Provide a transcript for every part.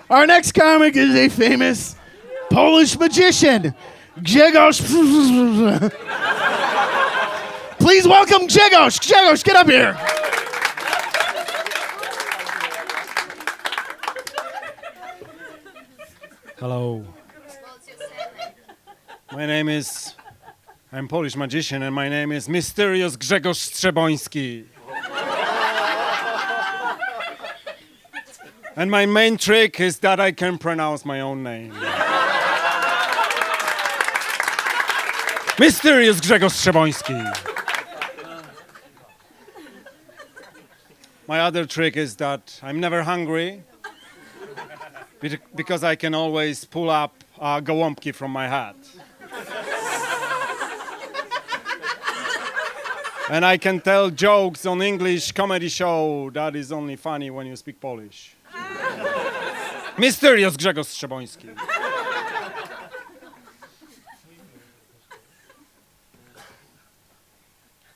Our next comic is a famous Polish magician, Grzegorz. Please welcome Grzegorz. Grzegorz, get up here. Hello. I'm Polish magician and my name is Mysterious Grzegorz Strzeboński. And my main trick is that I can pronounce my own name. Mysterious Grzegorz Strzeboński. My other trick is that I'm never hungry because I can always pull up a gołąbki from my hat. And I can tell jokes on English comedy show that is only funny when you speak Polish. Mysterious Grzegorz Strzeboński.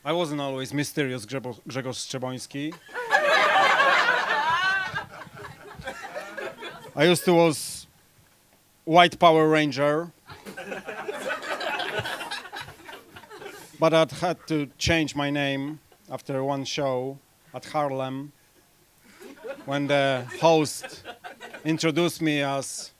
I wasn't always mysterious Grzegorz Strzeboński. I used to was White Power Ranger. But I had to change my name after one show at Harlem when the host introduced me as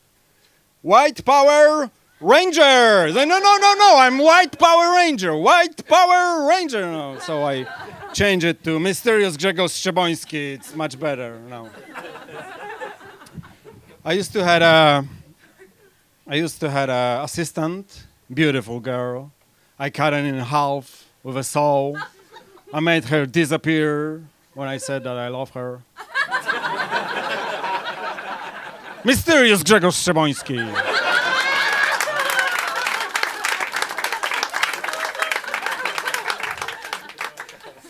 White Power Ranger. I said, no, I'm White Power Ranger, White Power Ranger. No. So I changed it to Mysterious Grzegorz Strzeboński. It's much better now. I used to had a assistant, beautiful girl. I cut it in half with a saw. I made her disappear when I said that I love her. Mysterious Grzegorz Strzeboński.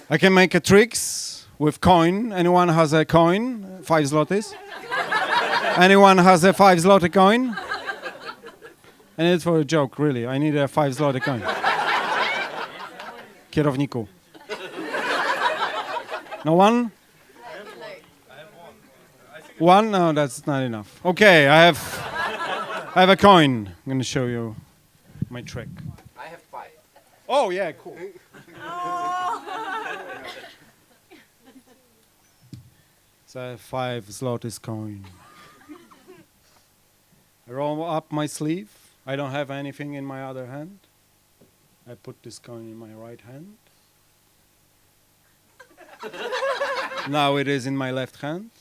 I can make tricks with coin. Anyone has a coin? 5 zlotys? Anyone has a 5 zloty coin? I need it for a joke, really. I need a 5 zloty coin. Kierowniku. No one? One? No, that's not enough. Okay, I have a coin. I'm going to show you my trick. I have 5. Oh, yeah, cool. So I have 5 zlotys coin. I roll up my sleeve. I don't have anything in my other hand. I put this coin in my right hand. Now it is in my left hand.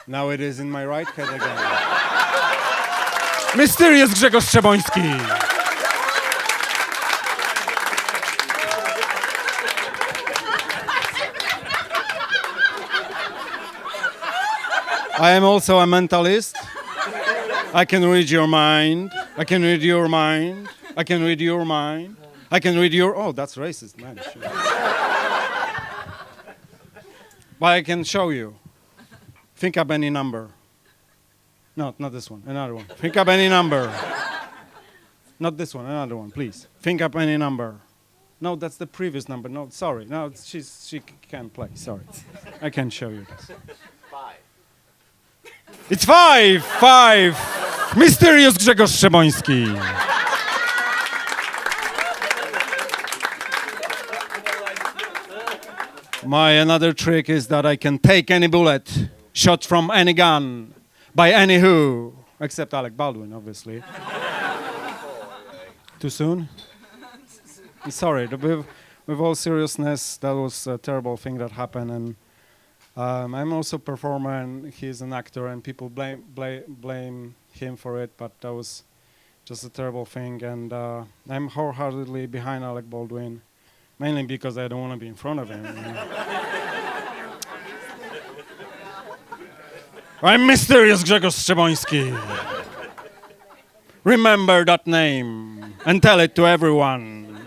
Now it is in my right hand again. Mysterious Grzegorz Strzeboński. I am also a mentalist. I can read your mind. I can read your mind. I can read your mind. I can read your... Oh, that's racist, man. Sure. But I can show you. Think up any number. No, not this one. Another one. Think up any number. Not this one. Another one, please. Think up any number. No, that's the previous number. No, sorry. No, she can't play. Sorry. I can show you this. 5. It's 5! 5! Mysterious Grzegorz Strzeboński. My another trick is that I can take any bullet, shot from any gun, by any who, except Alec Baldwin, obviously. Too soon? Sorry, with all seriousness, that was a terrible thing that happened, and I'm also a performer, and he's an actor, and people blame him for it, but that was just a terrible thing, and I'm wholeheartedly behind Alec Baldwin, mainly because I don't want to be in front of him. I'm Mysterious Grzegorz Strzeboński. Remember that name and tell it to everyone.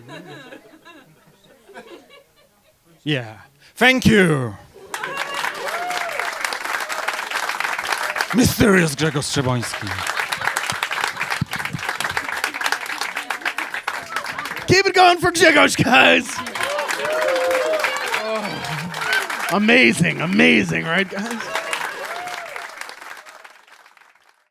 Yeah. Thank you. Mysterious Grzegorz Strzeboński. Keep it going for Grzegorz, guys. Oh. Amazing, right, guys?